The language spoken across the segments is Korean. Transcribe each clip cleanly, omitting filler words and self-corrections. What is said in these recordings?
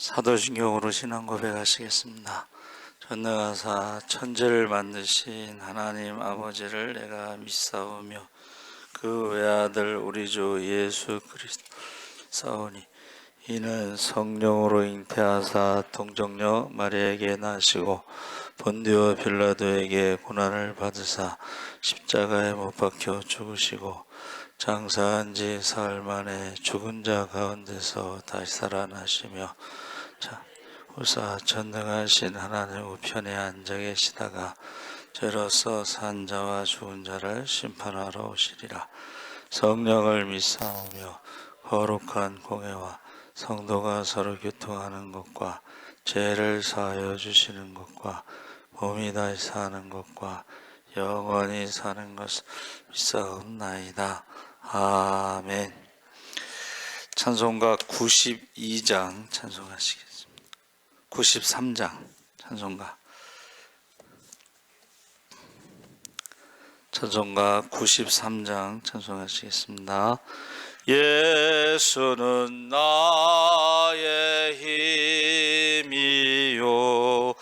사도신경으로 신앙 고백하시겠습니다. 전능하사 천지를 만드신 하나님 아버지를 내가 믿사오며 그 외아들 우리 주 예수 그리스도 사오니 이는 성령으로 잉태하사 동정녀 마리아에게 나시고 본디오 빌라도에게 고난을 받으사 십자가에 못 박혀 죽으시고 장사한 지 사흘 만에 죽은 자 가운데서 다시 살아나시며 후사 전능하신 하나님 우편에 앉아 계시다가 죄로서 산 자와 죽은 자를 심판하러 오시리라. 성령을 믿사오며 거룩한 공회와 성도가 서로 교통하는 것과 죄를 사하여 주시는 것과 몸이 다시 사는 것과 영원히 사는 것을 믿사옵나이다. 아멘. 찬송가 92장 찬송하시겠습니다. 93장 찬송가 93장 찬송하시겠습니다. 예수는 나의 힘이요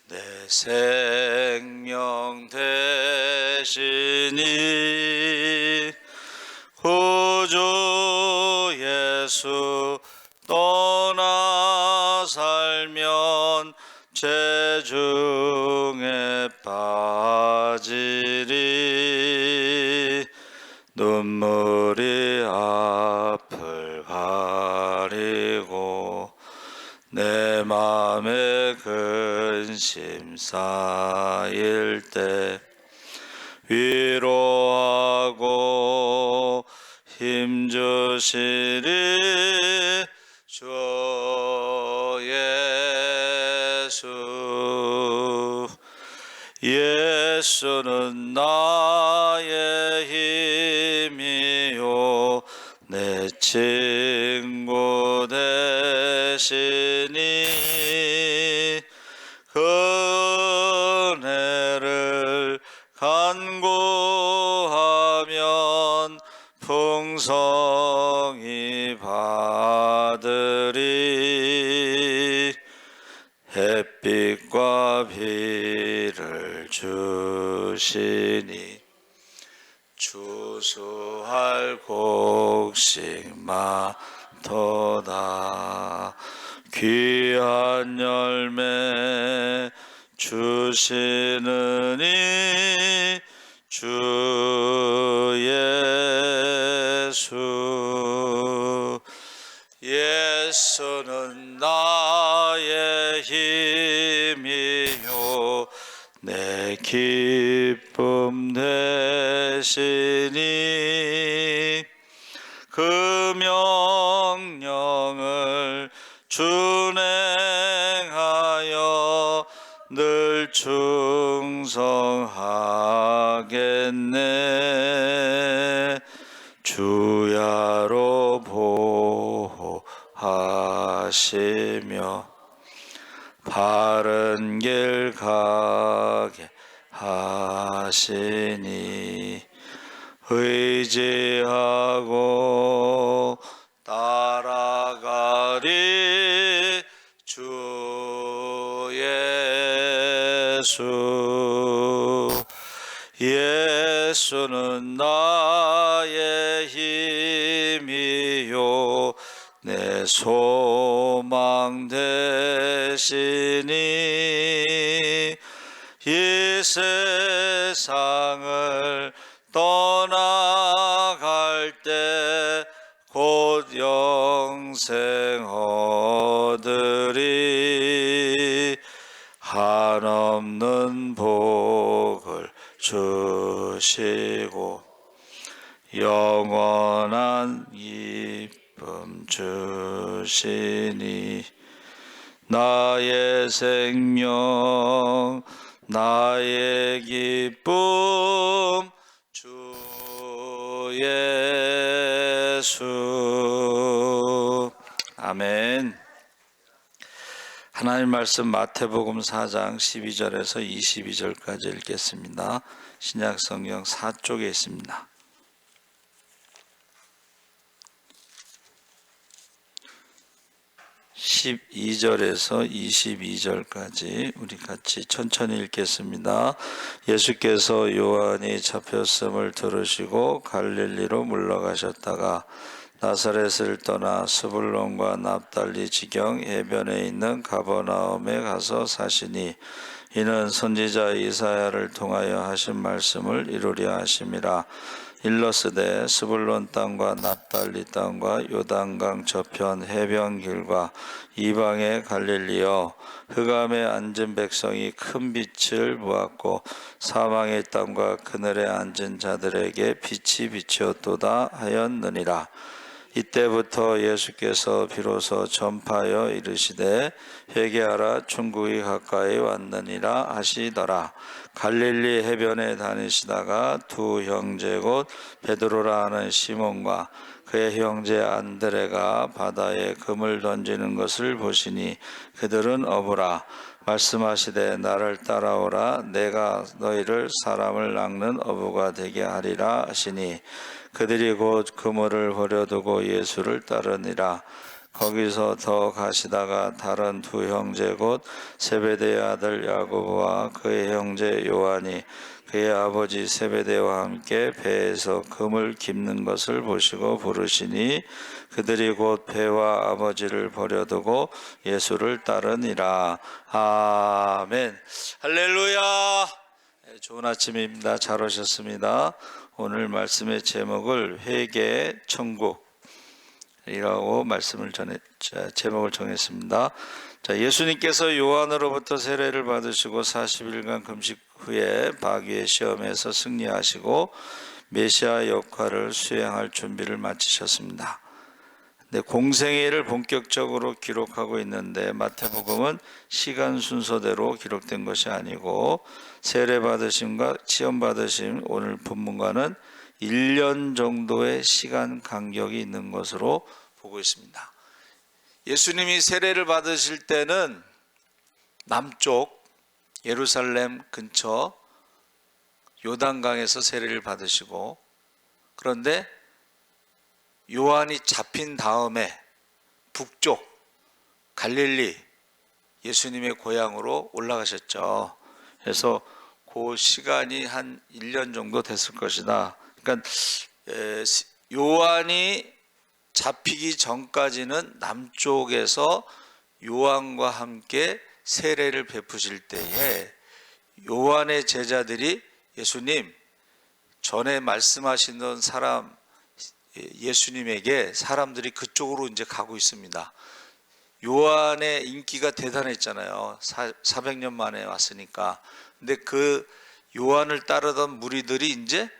내 생명 되시니 구주 예수 떠나 살면 죄 중에 빠지리 눈물이 앞을 가리고 내 맘에 근심 쌓일 때 위로하고 힘주시리 주 예수. 예수는 나의 힘이요 내 친구 되시니 그 은혜를 간구하면 풍성히 받으리. 햇빛과 비를 주시니 추수할 곡식마토다. 귀한 열매 주시느니 주 예수. 예수는 나의 힘이요 내 기쁨 되시니 그 명령을 준행하여 늘 충성하겠네. 주야로 보호하시며 바른 길 가게 하시니 의지하고 따라가리 주 예수. 예수는 나의 힘이요 내 소망 되시니 이 세상을 떠나갈 때 곧 영생 얻으리. 한없는 복을 주시고 영원한 기쁨 주시니 나의 생명 나의 기쁨 주 예수. 아멘. 하나님 말씀 마태복음 4장 12절에서 22절까지 읽겠습니다. 신약성경 4쪽에 있습니다. 12절에서 22절까지 우리 같이 천천히 읽겠습니다. 예수께서 요한이 잡혔음을 들으시고 갈릴리로 물러가셨다가 나사렛을 떠나 스불론과 납달리 지경 해변에 있는 가버나움에 가서 사시니 이는 선지자 이사야를 통하여 하신 말씀을 이루려 하심이라. 일러스되 스불론 땅과 납달리 땅과 요단강 저편 해변길과 이방의 갈릴리여, 흑암에 앉은 백성이 큰 빛을 보았고 사망의 땅과 그늘에 앉은 자들에게 빛이 비치었도다 하였느니라. 이때부터 예수께서 비로소 전파하여 이르시되 회개하라, 천국이 가까이 왔느니라 하시더라. 갈릴리 해변에 다니시다가 두 형제 곧 베드로라 하는 시몬과 그의 형제 안드레가 바다에 금을 던지는 것을 보시니 그들은 어부라. 말씀하시되 나를 따라오라, 내가 너희를 사람을 낚는 어부가 되게 하리라 하시니 그들이 곧 그물을 버려두고 예수를 따르니라. 거기서 더 가시다가 다른 두 형제 곧 세베대의 아들 야고보와 그의 형제 요한이 그의 아버지 세베대와 함께 배에서 금을 깁는 것을 보시고 부르시니 그들이 곧 배와 아버지를 버려두고 예수를 따르니라. 아멘. 할렐루야. 좋은 아침입니다. 잘 오셨습니다. 오늘 말씀의 제목을 회개 천국이라고 제목을 정했습니다. 자, 예수님께서 요한으로부터 세례를 받으시고 40일간 금식 후에 바귀의 시험에서 승리하시고 메시아 역할을 수행할 준비를 마치셨습니다. 근데 공생애를 본격적으로 기록하고 있는데 마태복음은 시간 순서대로 기록된 것이 아니고 세례 받으심과 시험 받으심, 오늘 본문과는 1년 정도의 시간 간격이 있는 것으로 보고 있습니다. 예수님이 세례를 받으실 때는 남쪽 예루살렘 근처 요단강에서 세례를 받으시고, 그런데 요한이 잡힌 다음에 북쪽 갈릴리 예수님의 고향으로 올라가셨죠. 그래서 그 시간이 한 1년 정도 됐을 것이다. 그러니까 요한이 잡히기 전까지는 남쪽에서 요한과 함께 세례를 베푸실 때에 요한의 제자들이 예수님, 전에 말씀하시던 사람 예수님에게 사람들이 그쪽으로 이제 가고 있습니다. 요한의 인기가 대단했잖아요. 400년 만에 왔으니까. 근데 그 요한을 따르던 무리들이 이제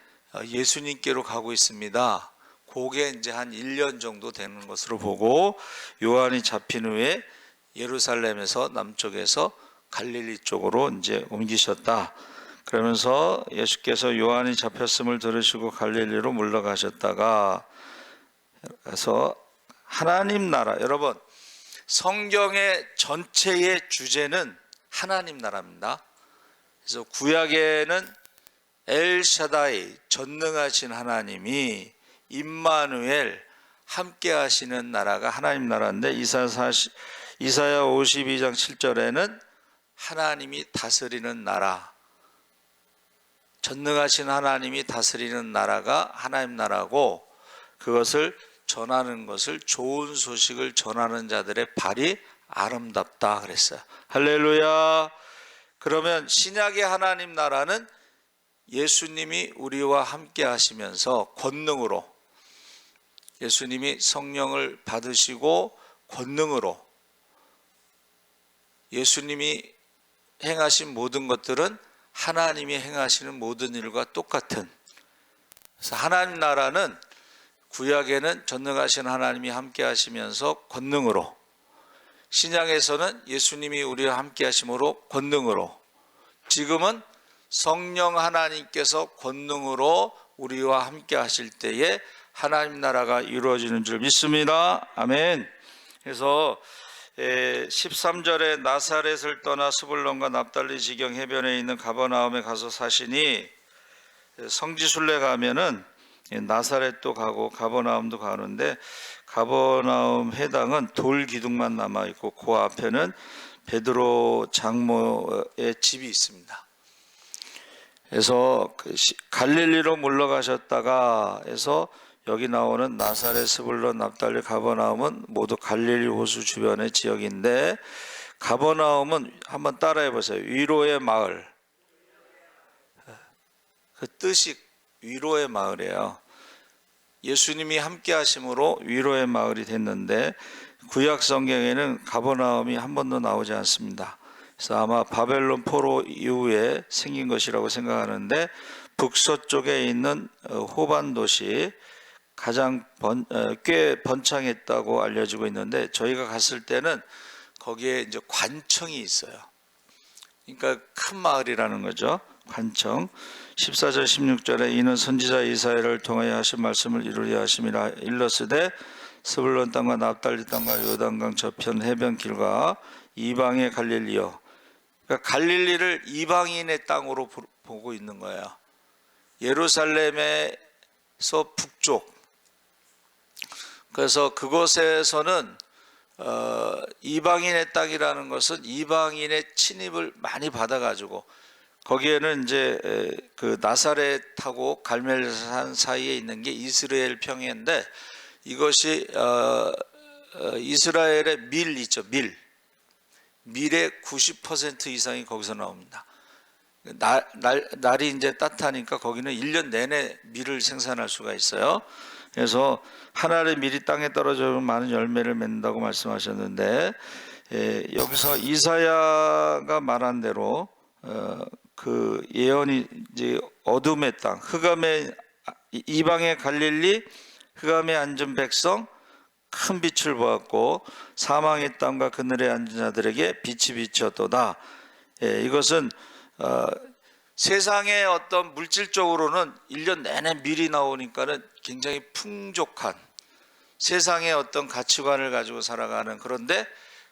예수님께로 가고 있습니다. 그게 이제 한 1년 정도 되는 것으로 보고, 요한이 잡힌 후에 예루살렘에서 남쪽에서 갈릴리 쪽으로 이제 옮기셨다. 그러면서 예수께서 요한이 잡혔음을 들으시고 갈릴리로 물러가셨다가, 그래서 하나님 나라, 여러분 성경의 전체의 주제는 하나님 나라입니다. 그래서 구약에는 엘샤다이, 전능하신 하나님이 임마누엘, 함께 하시는 나라가 하나님 나라인데, 이사야 52장 7절에는 하나님이 다스리는 나라, 전능하신 하나님이 다스리는 나라가 하나님 나라고, 그것을 전하는 것을, 좋은 소식을 전하는 자들의 발이 아름답다 그랬어요. 할렐루야. 그러면 신약의 하나님 나라는 예수님이 우리와 함께 하시면서 권능으로, 예수님이 성령을 받으시고 권능으로 예수님이 행하신 모든 것들은 하나님이 행하시는 모든 일과 똑같은, 그래서 하나님 나라는 구약에는 전능하신 하나님이 함께 하시면서 권능으로, 신약에서는 예수님이 우리와 함께 하심으로 권능으로, 지금은 성령 하나님께서 권능으로 우리와 함께 하실 때에 하나님 나라가 이루어지는 줄 믿습니다. 아멘. 그래서 13절에 나사렛을 떠나 스불론과 납달리 지경 해변에 있는 가버나움에 가서 사시니, 성지순례 가면은 나사렛도 가고 가버나움도 가는데 가버나움 해당은 돌 기둥만 남아 있고 그 앞에는 베드로 장모의 집이 있습니다. 그래서 갈릴리로 물러가셨다가 해서 여기 나오는 나사렛, 스불론, 납달리, 가버나움은 모두 갈릴리 호수 주변의 지역인데 가버나움은 한번 따라해 보세요. 위로의 마을. 그 뜻이 위로의 마을이에요. 예수님이 함께 하심으로 위로의 마을이 됐는데 구약 성경에는 가버나움이 한 번도 나오지 않습니다. 그래서 아마 바벨론 포로 이후에 생긴 것이라고 생각하는데 북서쪽에 있는 호반 도시 가장 꽤 번창했다고 알려지고 있는데 저희가 갔을 때는 거기에 이제 관청이 있어요. 그러니까 큰 마을이라는 거죠. 관청. 14절 16절에 이는 선지자 이사야를 통하여 하신 말씀을 이루려 하심이라 일러스되 스불론 땅과 납달리 땅과 요단강 저편 해변 길과 이방의 갈릴리요. 그러니까 갈릴리를 이방인의 땅으로 보고 있는 거예요. 예루살렘에서 북쪽. 그래서 그곳에서는 이방인의 땅이라는 것은 이방인의 침입을 많이 받아가지고 거기에는 이제 그 나사렛하고 갈멜산 사이에 있는 게 이스라엘 평야인데 이것이 이스라엘의 밀 있죠. 밀의 90% 이상이 거기서 나옵니다. 날이 이제 따뜻하니까 거기는 1년 내내 밀을 생산할 수가 있어요. 그래서 한 알의 밀이 땅에 떨어져 많은 열매를 맺는다고 말씀하셨는데 여기서 이사야가 말한 대로 그 예언이 이제 어둠의 땅, 흑암의 이방의 갈릴리, 흑암에 앉은 백성, 큰 빛을 보았고 사망의 땅과 그늘에 앉은 자들에게 빛이 비쳤도다. 이것은 세상의 어떤 물질적으로는 1년 내내 밀이 나오니까는 굉장히 풍족한 세상의 어떤 가치관을 가지고 살아가는, 그런데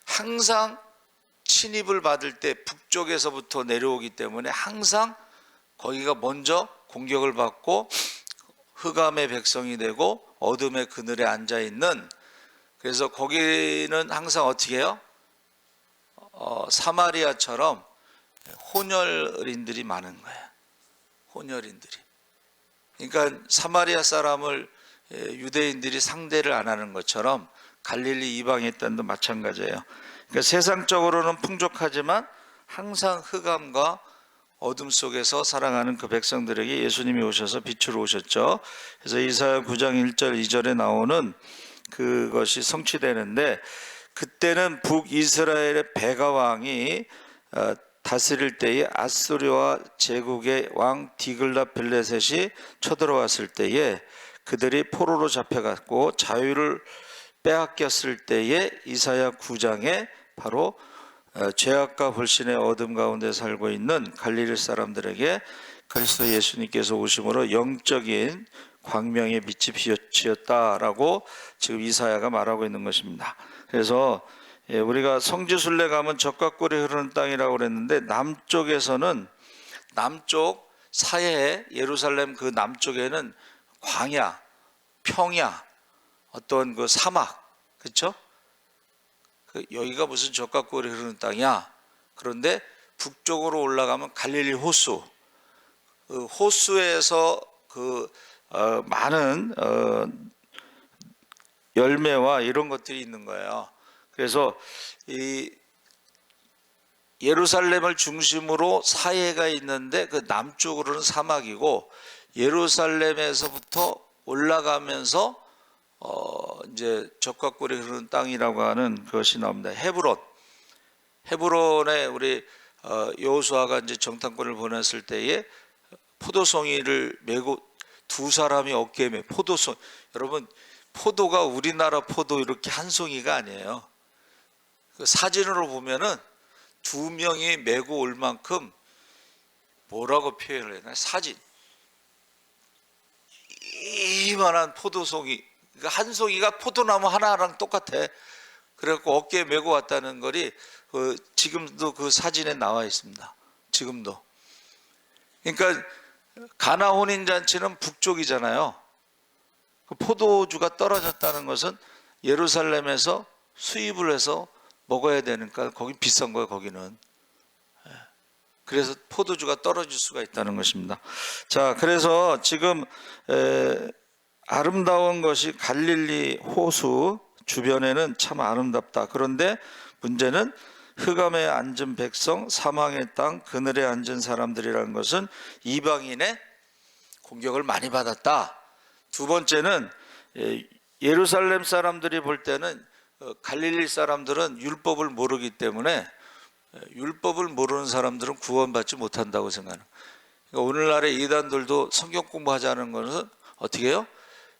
항상 침입을 받을 때 북쪽에서부터 내려오기 때문에 항상 거기가 먼저 공격을 받고 흑암의 백성이 되고 어둠의 그늘에 앉아 있는, 그래서 거기는 항상 어떻게 해요? 사마리아처럼 혼혈인들이 많은 거예요. 혼혈인들이. 그러니까 사마리아 사람을 유대인들이 상대를 안 하는 것처럼 갈릴리 이방의 땅도 마찬가지예요. 그러니까 세상적으로는 풍족하지만 항상 흑암과 어둠 속에서 살아가는 그 백성들에게 예수님이 오셔서 빛으로 오셨죠. 그래서 이사야 9장 1절 2절에 나오는 그것이 성취되는데, 그때는 북이스라엘의 베가 왕이 다스릴 때에 아수르와 제국의 왕 디글랏빌레셋이 쳐들어왔을 때에 그들이 포로로 잡혀갔고 자유를 빼앗겼을 때에 이사야 9장에 바로 죄악과 불신의 어둠 가운데 살고 있는 갈릴리 사람들에게 그리스도 예수님께서 오심으로 영적인 광명의 빛이 비었다라고 지금 이사야가 말하고 있는 것입니다. 그래서 우리가 성지순례 가면 젖과 꿀이 흐르는 땅이라고 그랬는데 남쪽에서는, 남쪽 사해에 예루살렘 그 남쪽에는 광야, 평야, 어떤 그 사막, 그렇죠? 여기가 무슨 젖과 꿀이 흐르는 땅이야? 그런데 북쪽으로 올라가면 갈릴리 호수, 그 호수에서 그 많은 열매와 이런 것들이 있는 거예요. 그래서 이 예루살렘을 중심으로 사해가 있는데 그 남쪽으로는 사막이고 예루살렘에서부터 올라가면서 이제 젖과 꿀이 흐르는 땅이라고 하는 것이 나옵니다. 헤브론에 우리 여호수아가 이제 정탐꾼을 보냈을 때에 포도송이를 메고 두 사람이 어깨에 메 포도송. 여러분, 포도가 우리나라 포도 이렇게 한 송이가 아니에요. 그 사진으로 보면은 두 명이 메고 올 만큼, 뭐라고 표현을 해야 되나? 사진. 이만한 포도송이, 한 송이가 포도나무 하나랑 똑같아. 그래갖고 어깨에 메고 왔다는 거리 지금도 그 사진에 나와 있습니다. 지금도. 그러니까 가나 혼인잔치는 북쪽이잖아요. 그 포도주가 떨어졌다는 것은 예루살렘에서 수입을 해서 먹어야 되니까 거기 비싼 거예요, 거기는. 그래서 포도주가 떨어질 수가 있다는 것입니다. 자, 그래서 지금 아름다운 것이 갈릴리 호수 주변에는 참 아름답다. 그런데 문제는 흑암에 앉은 백성, 사망의 땅, 그늘에 앉은 사람들이라는 것은 이방인의 공격을 많이 받았다. 두 번째는 예루살렘 사람들이 볼 때는 갈릴리 사람들은 율법을 모르기 때문에 율법을 모르는 사람들은 구원받지 못한다고 생각하는. 그러니까 오늘날의 이단들도 성경 공부하자는 것은 어떻게 해요?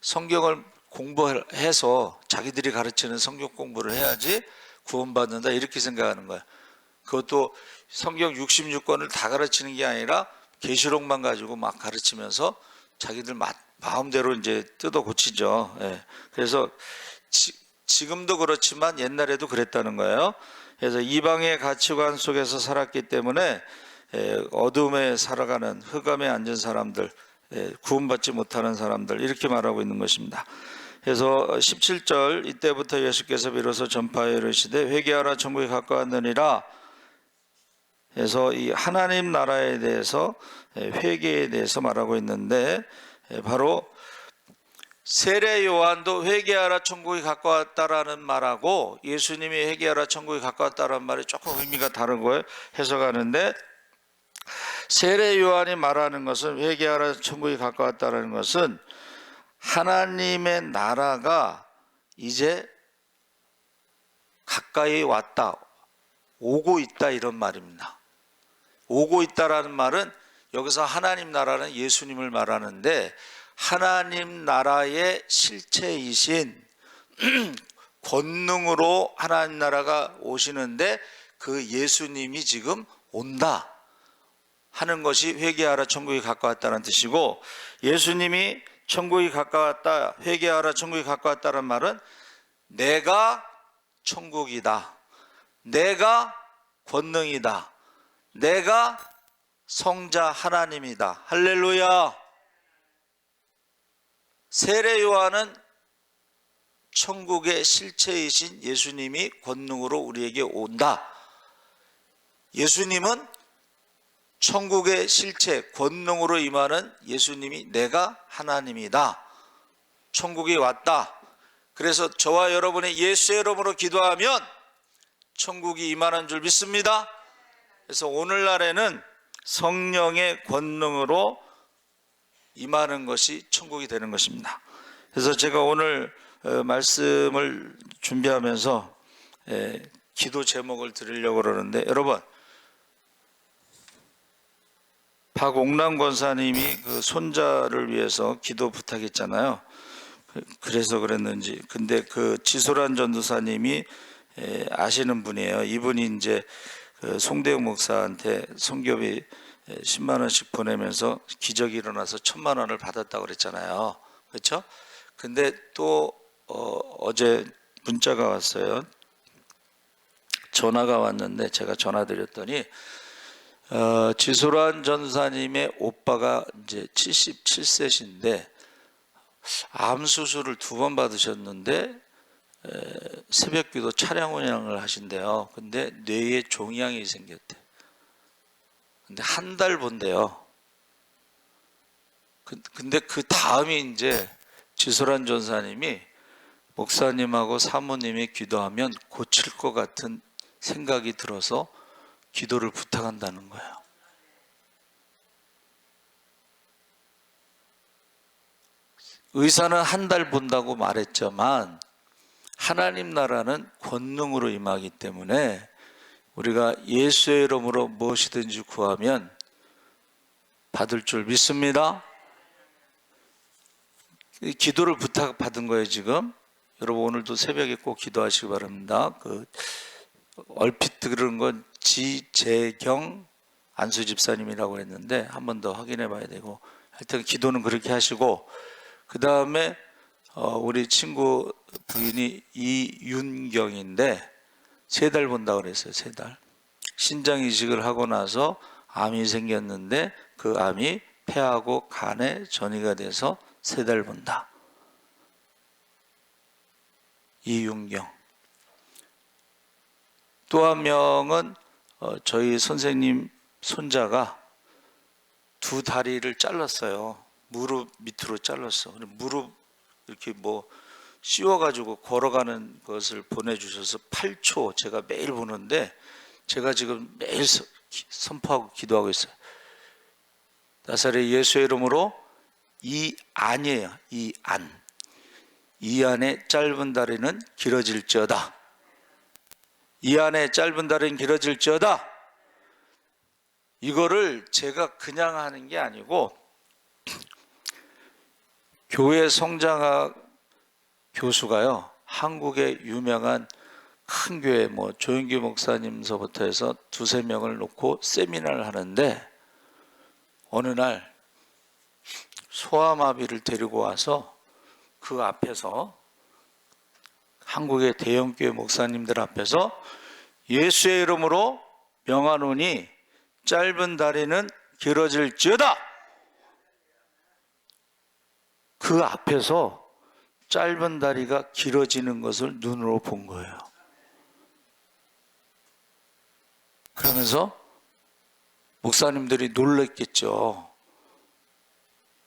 성경을 공부해서 자기들이 가르치는 성경 공부를 해야지 구원받는다, 이렇게 생각하는 거야. 그것도 성경 66권을 다 가르치는 게 아니라 계시록만 가지고 막 가르치면서 자기들 마음대로 이제 뜯어 고치죠. 그래서 지금도 그렇지만 옛날에도 그랬다는 거예요. 그래서 이방의 가치관 속에서 살았기 때문에 어둠에 살아가는, 흑암에 앉은 사람들, 구원받지 못하는 사람들, 이렇게 말하고 있는 것입니다. 그래서 17절, 이때부터 예수께서 비로소 전파하여 이르시되 회개하라 천국이 가까웠느니라. 그래서 이 하나님 나라에 대해서, 회개에 대해서 말하고 있는데, 바로 세례 요한도 회개하라 천국이 가까웠다라는 말하고 예수님이 회개하라 천국이 가까웠다라는 말이 조금 의미가 다른 거예요. 해석하는데, 세례 요한이 말하는 것은, 회개하라 천국이 가까웠다라는 것은 하나님의 나라가 이제 가까이 왔다, 오고 있다, 이런 말입니다. 오고 있다라는 말은 여기서 하나님 나라는 예수님을 말하는데, 하나님 나라의 실체이신 권능으로 하나님 나라가 오시는데 그 예수님이 지금 온다 하는 것이 회개하라 천국이 가까웠다는 뜻이고, 예수님이 천국이 가까웠다, 회개하라 천국이 가까웠다는 말은 내가 천국이다, 내가 권능이다, 내가 성자 하나님이다. 할렐루야. 세례 요한은 천국의 실체이신 예수님이 권능으로 우리에게 온다. 예수님은 천국의 실체, 권능으로 임하는 예수님이 내가 하나님이다. 천국이 왔다. 그래서 저와 여러분이 예수의 이름으로 기도하면 천국이 임하는 줄 믿습니다. 그래서 오늘날에는 성령의 권능으로 임하는 것이 천국이 되는 것입니다. 그래서 제가 오늘 말씀을 준비하면서 기도 제목을 드리려고 그러는데, 여러분, 박옥남 권사님이 그 손자를 위해서 기도 부탁했잖아요. 그래서 그랬는지, 근데 그 지소란 전도사님이 아시는 분이에요. 이분이 이제 그 송대영 목사한테 성교비 10만 원씩 보내면서 기적이 일어나서 1,000만 원을 받았다고 그랬잖아요. 그렇죠? 근데 또 어제 문자가 왔어요. 전화가 왔는데 제가 전화 드렸더니 지소란 전사님의 오빠가 이제 77세신데 암 수술을 2번 받으셨는데 새벽기도 차량 운영을 하신대요. 근데 뇌에 종양이 생겼대. 근데 한 달 본대요. 근데 그 다음이 이제 지소란 전사님이 목사님하고 사모님이 기도하면 고칠 것 같은 생각이 들어서 기도를 부탁한다는 거예요. 의사는 한 달 본다고 말했지만 하나님 나라는 권능으로 임하기 때문에 우리가 예수의 이름으로 무엇이든지 구하면 받을 줄 믿습니다. 기도를 부탁받은 거예요 지금. 여러분 오늘도 새벽에 꼭 기도하시기 바랍니다. 얼핏 들은 건 지재경 안수 집사님이라고 했는데 한 번 더 확인해 봐야 되고, 하여튼 기도는 그렇게 하시고, 그 다음에 우리 친구 부인이 이윤경인데 3달 본다고 그랬어요. 3달. 신장 이식을 하고 나서 암이 생겼는데 그 암이 폐하고 간에 전이가 돼서 3달 본다. 이윤경. 또 한 명은 저희 선생님 손자가 두 다리를 잘랐어요. 무릎 밑으로 잘랐어. 무릎 이렇게 뭐 씌워가지고 걸어가는 것을 보내주셔서 8초 제가 매일 보는데, 제가 지금 매일 선포하고 기도하고 있어요. 나사렛 예수의 이름으로 이안이에요. 이안. 이안의 짧은 다리는 길어질지어다. 이안의 짧은 다리는 길어질지어다. 이거를 제가 그냥 하는 게 아니고, 교회 성장학 교수가요, 한국의 유명한 큰 교회 조영규 목사님서부터 해서 두세 명을 놓고 세미나를 하는데, 어느 날 소아마비를 데리고 와서 그 앞에서, 한국의 대형교회 목사님들 앞에서 예수의 이름으로 명하노니 짧은 다리는 길어질지어다. 그 앞에서 짧은 다리가 길어지는 것을 눈으로 본 거예요. 그러면서 목사님들이 놀랬겠죠.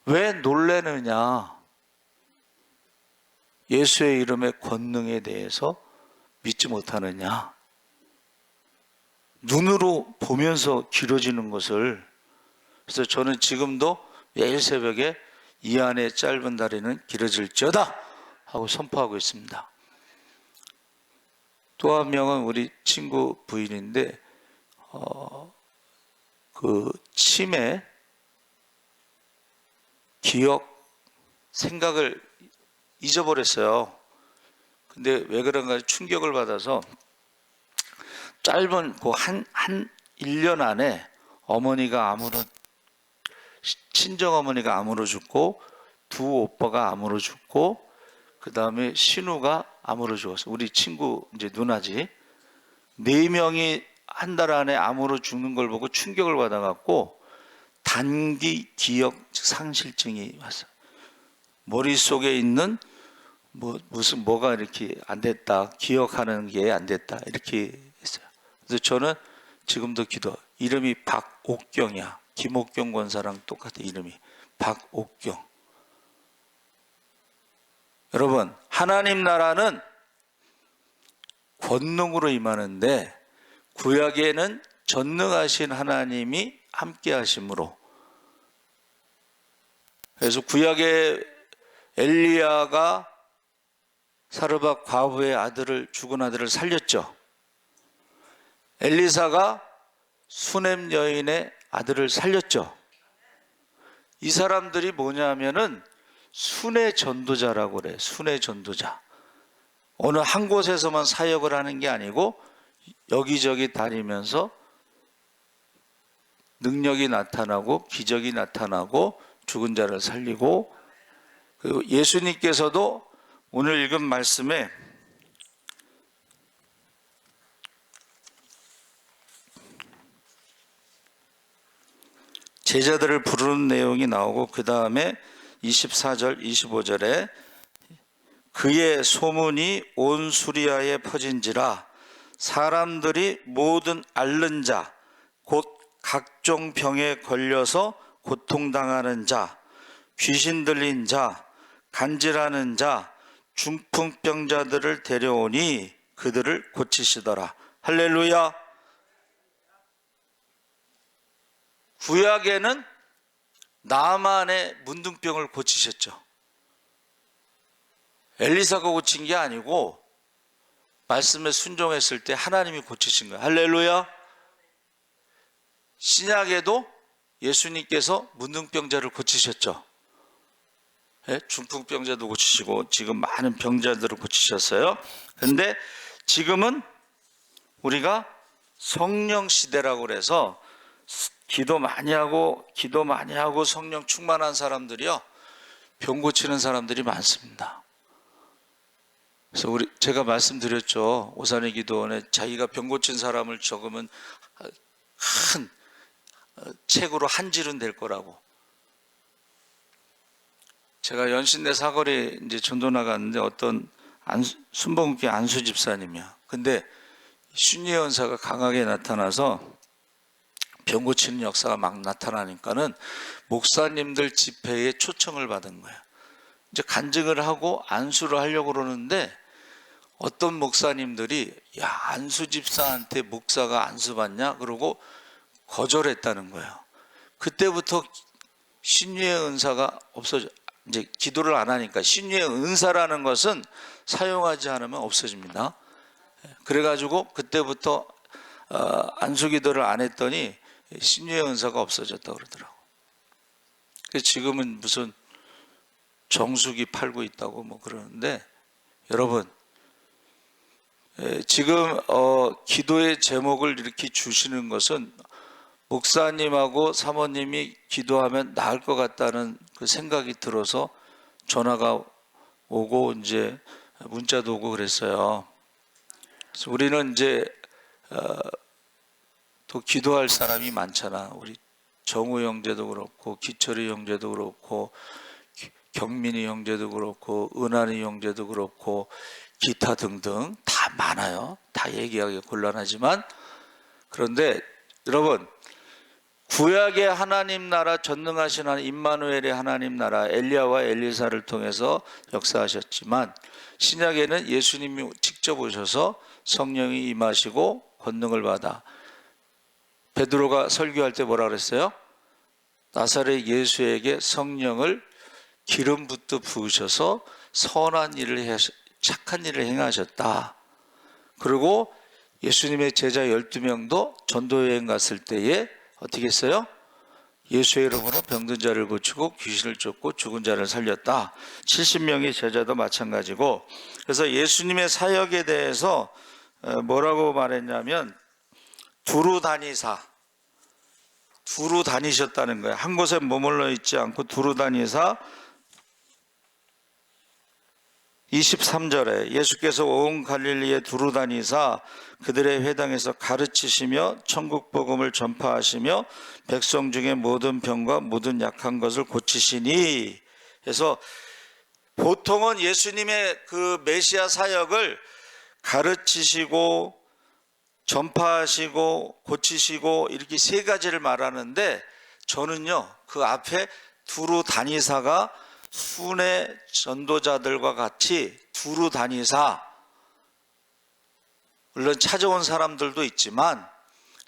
왜 놀래느냐? 예수의 이름의 권능에 대해서 믿지 못하느냐? 눈으로 보면서 길어지는 것을. 그래서 저는 지금도 매일 새벽에 이안의 짧은 다리는 길어질지어다 하고 선포하고 있습니다. 또 한 명은 우리 친구 부인인데, 그 치매, 기억, 생각을 잊어버렸어요. 근데 왜 그런가 충격을 받아서 짧은 한 1년 안에 어머니가 암으로, 친정어머니가 암으로 죽고, 두 오빠가 암으로 죽고, 그 다음에 신우가 암으로 죽었어. 우리 친구 이제 누나지. 4명이 한 달 안에 암으로 죽는 걸 보고 충격을 받아갖고 단기 기억 상실증이 왔어요. 머릿속에 있는 뭐가 이렇게 안 됐다, 기억하는 게 안 됐다, 이렇게 했어요. 그래서 저는 지금도 이름이 박옥경이야. 김옥경 권사랑 똑같아. 이름이 박옥경. 여러분, 하나님 나라는 권능으로 임하는데, 구약에는 전능하신 하나님이 함께 하심으로. 그래서 구약에 엘리야가 사르밧 과부의 죽은 아들을 살렸죠. 엘리사가 수넴 여인의 아들을 살렸죠. 이 사람들이 뭐냐면은 순회 전도자라고 그래요. 순회 전도자. 어느 한 곳에서만 사역을 하는 게 아니고 여기저기 다니면서 능력이 나타나고 기적이 나타나고 죽은 자를 살리고, 그리고 예수님께서도 오늘 읽은 말씀에 제자들을 부르는 내용이 나오고, 그 다음에 24절 25절에 그의 소문이 온 수리아에 퍼진지라 사람들이 모든 앓는 자, 곧 각종 병에 걸려서 고통당하는 자, 귀신 들린 자, 간질하는 자, 중풍병자들을 데려오니 그들을 고치시더라. 할렐루야. 구약에는 나만의 문둥병을 고치셨죠. 엘리사가 고친 게 아니고 말씀에 순종했을 때 하나님이 고치신 거예요. 할렐루야. 신약에도 예수님께서 문둥병자를 고치셨죠. 네? 중풍병자도 고치시고 지금 많은 병자들을 고치셨어요. 그런데 지금은 우리가 성령 시대라고 그래서 기도 많이 하고 성령 충만한 사람들이요, 병 고치는 사람들이 많습니다. 그래서 제가 말씀드렸죠. 오산의 기도원에 자기가 병 고친 사람을 적으면 큰 책으로 한 질은 될 거라고. 제가 연신내 사거리 이제 전도 나갔는데 어떤 순복음교회 안수 집사님이야. 근데 신유의 은사가 강하게 나타나서 병 고치는 역사가 막 나타나니까는 목사님들 집회에 초청을 받은 거야. 이제 간증을 하고 안수를 하려고 그러는데 어떤 목사님들이 야, 안수 집사한테 목사가 안수 받냐? 그러고 거절했다는 거예요. 그때부터 신유의 은사가 없어져. 이제 기도를 안 하니까 신유의 은사라는 것은 사용하지 않으면 없어집니다. 그래가지고 그때부터 안수 기도를 안 했더니 신유의 은사가 없어졌다고 그러더라고. 그래서 지금은 무슨 정수기 팔고 있다고 뭐 그러는데, 여러분 지금 기도의 제목을 이렇게 주시는 것은 목사님하고 사모님이 기도하면 나을 것 같다는 그 생각이 들어서 전화가 오고 이제 문자도 오고 그랬어요. 그래서 우리는 이제 또 기도할 사람이 많잖아. 우리 정우 형제도 그렇고 기철이 형제도 그렇고 경민이 형제도 그렇고 은한이 형제도 그렇고 기타 등등 다 많아요. 다 얘기하기 곤란하지만, 그런데 여러분 구약의 하나님 나라, 전능하신 하나님 임마누엘의 하나님 나라, 엘리야와 엘리사를 통해서 역사하셨지만 신약에는 예수님이 직접 오셔서 성령이 임하시고 권능을 받아, 베드로가 설교할 때 뭐라 그랬어요? 나사렛 예수에게 성령을 기름 붓듯 부으셔서 선한 일을 착한 일을 행하셨다. 그리고 예수님의 제자 12명도 전도여행 갔을 때에 어떻게 했어요? 예수의 이름으로 병든 자를 고치고 귀신을 쫓고 죽은 자를 살렸다. 70명의 제자도 마찬가지고, 그래서 예수님의 사역에 대해서 뭐라고 말했냐면 두루 다니셨다는 거예요. 한 곳에 머물러 있지 않고 두루 다니사 23절에 예수께서 온 갈릴리에 두루 다니사 그들의 회당에서 가르치시며 천국 복음을 전파하시며 백성 중에 모든 병과 모든 약한 것을 고치시니. 그래서 보통은 예수님의 그 메시아 사역을 가르치시고 전파하시고 고치시고 이렇게 세 가지를 말하는데, 저는요 그 앞에 두루 다니사가 순회 전도자들과 같이 두루 다니사, 물론 찾아온 사람들도 있지만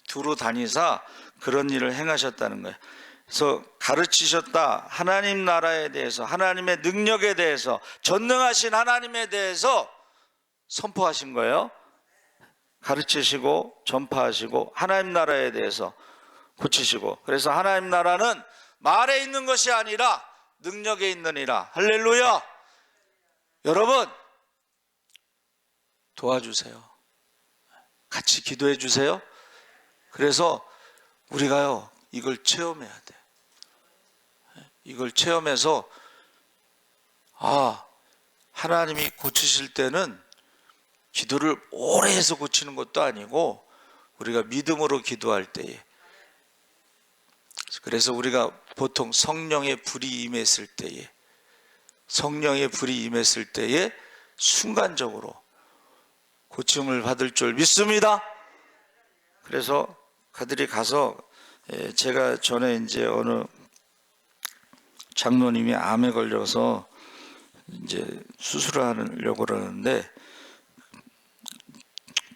두루 다니사 그런 일을 행하셨다는 거예요. 그래서 가르치셨다. 하나님 나라에 대해서, 하나님의 능력에 대해서, 전능하신 하나님에 대해서 선포하신 거예요. 가르치시고 전파하시고 하나님 나라에 대해서 고치시고. 그래서 하나님 나라는 말에 있는 것이 아니라 능력에 있느니라. 할렐루야. 여러분 도와주세요. 같이 기도해 주세요. 그래서 우리가요 이걸 체험해야 돼. 이걸 체험해서 하나님이 고치실 때는 기도를 오래 해서 고치는 것도 아니고 우리가 믿음으로 기도할 때에, 그래서 우리가 보통 성령의 불이 임했을 때에 순간적으로 고침을 받을 줄 믿습니다. 그래서 그들이 가서, 제가 전에 이제 어느 장로님이 암에 걸려서 이제 수술을 하려고 그러는데,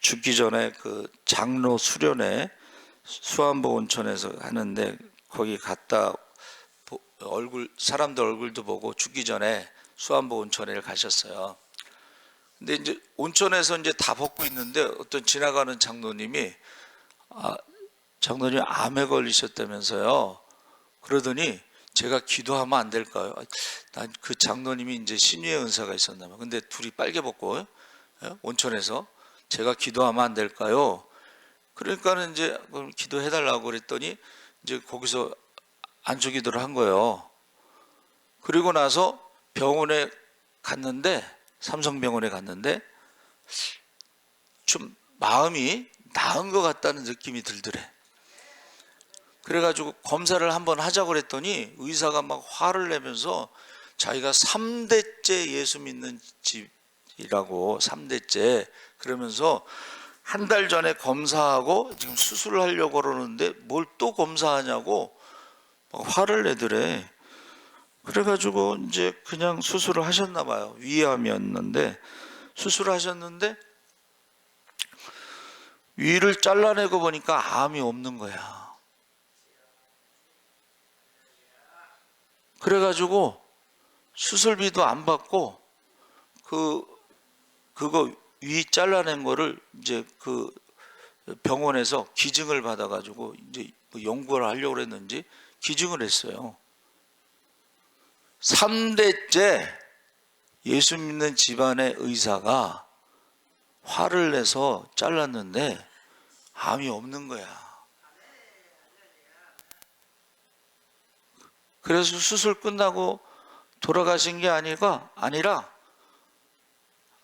죽기 전에 그 장로 수련회 수안보 온천에서 하는데 거기 갔다 사람들 얼굴도 보고 죽기 전에 수안보 온천회를 가셨어요. 근데 이제 온천에서 이제 다 벗고 있는데 어떤 지나가는 장로님이 장로님 암에 걸리셨다면서요. 그러더니 제가 기도하면 안 될까요? 난 그 장로님이 이제 신유의 은사가 있었나 봐요. 근데 둘이 빨개 벗고 온천에서 제가 기도하면 안 될까요? 그러니까는 이제 기도해달라고 그랬더니 이제 거기서 안수 기도를 한 거예요. 그리고 나서 병원에 갔는데, 삼성병원에 갔는데 좀 마음이 나은 것 같다는 느낌이 들더래. 그래가지고 검사를 한번 하자고 그랬더니 의사가 막 화를 내면서 자기가 3대째 예수 믿는 집 3대째이라고 3대째 그러면서 한 달 전에 검사하고 지금 수술을 하려고 그러는데 뭘 또 검사하냐고 막 화를 내더래. 그래가지고 이제 그냥 수술을 하셨나 봐요. 위암이었는데 수술을 하셨는데 위를 잘라내고 보니까 암이 없는 거야. 그래가지고 수술비도 안 받고 그거 위 잘라낸 거를 이제 그 병원에서 기증을 받아가지고 이제 뭐 연구를 하려고 그랬는지 기증을 했어요. 3대째 예수 믿는 집안의 의사가 화를 내서 잘랐는데 암이 없는 거야. 그래서 수술 끝나고 돌아가신 게 아니라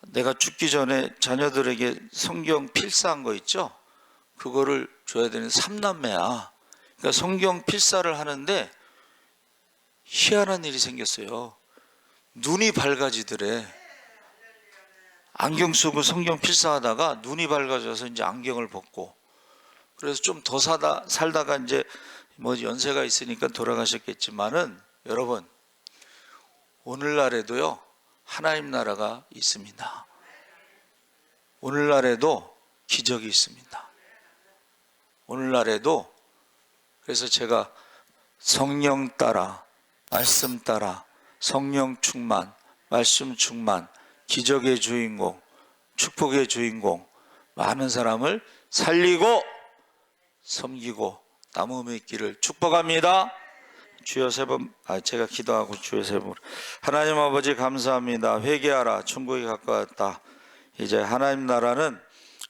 내가 죽기 전에 자녀들에게 성경 필사한 거 있죠? 그거를 줘야 되는 3남매야. 그러니까 성경 필사를 하는데 희한한 일이 생겼어요. 눈이 밝아지더래. 안경 쓰고 성경 필사하다가 눈이 밝아져서 이제 안경을 벗고, 그래서 좀 더 살다가 이제 뭐 연세가 있으니까 돌아가셨겠지만은 여러분, 오늘날에도요 하나님 나라가 있습니다. 오늘날에도 기적이 있습니다. 오늘날에도. 그래서 제가 성령 따라, 말씀 따라, 성령 충만, 말씀 충만, 기적의 주인공, 축복의 주인공, 많은 사람을 살리고 섬기고 나무 맺기를 축복합니다. 주여 세 번, 제가 기도하고 주여 세 번. 하나님 아버지 감사합니다. 회개하라, 천국이 가까웠다. 이제 하나님 나라는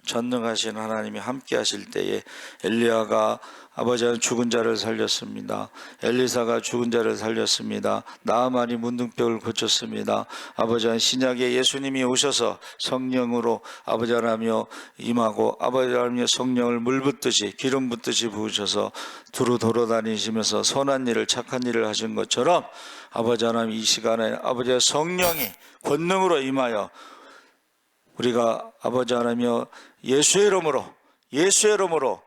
전능하신 하나님이 함께 하실 때에 엘리야가 아버지는 죽은 자를 살렸습니다. 엘리사가 죽은 자를 살렸습니다. 나아만이 문둥병을 고쳤습니다. 아버지는 신약에 예수님이 오셔서 성령으로 아버지 하나며 임하고 아버지 하나며 성령을 물 붓듯이 기름 붓듯이 부으셔서 두루 돌아다니시면서 선한 일을 착한 일을 하신 것처럼 아버지 하나님 이 시간에 아버지의 성령이 권능으로 임하여 우리가 아버지 하나며 예수의 이름으로